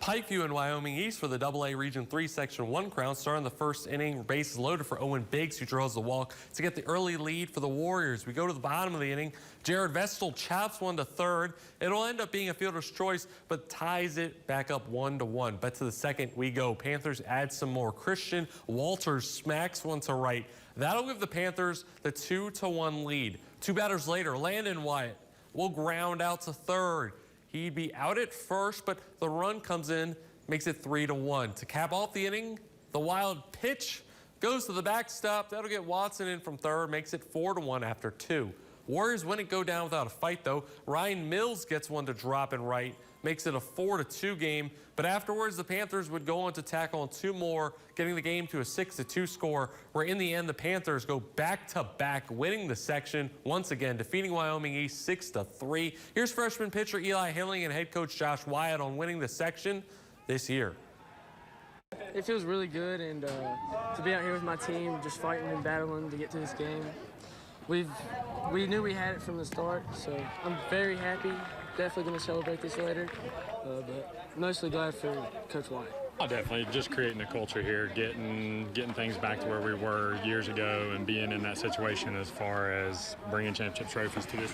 Pikeview and Wyoming East for the AA Region 3 Section 1 crown. Starting the first inning, bases loaded for Owen Biggs, who draws the walk to get the early lead for the Warriors. We go to the bottom of the inning. Jared Vestal chops one to third. It'll end up being a fielder's choice, but ties it back up 1-1. But to the second we go. Panthers add some more. Christian Walters smacks one to right. That'll give the Panthers the 2-1 lead. Two batters later, Landon Wyatt will ground out to third. He'd be out at first, but the run comes in, makes it 3-1. To cap off the inning, the wild pitch goes to the backstop. That'll get Watson in from third, makes it 4-1 after 2. Warriors wouldn't go down without a fight, though. Ryan Mills gets one to drop and right, makes it a 4-2 game. But afterwards, the Panthers would go on to tackle on two more, getting the game to a 6-2 score, where in the end, the Panthers go back-to-back, winning the section once again, defeating Wyoming East 6-3. Here's freshman pitcher Eli Hilling and head coach Josh Wyatt on winning the section this year. It feels really good, and to be out here with my team, just fighting and battling to get to this game. We knew we had it from the start, so I'm very happy. Definitely going to celebrate this later, but mostly glad for Coach White. Oh, definitely, just creating a culture here, getting things back to where we were years ago, and being in that situation as far as bringing championship trophies to this.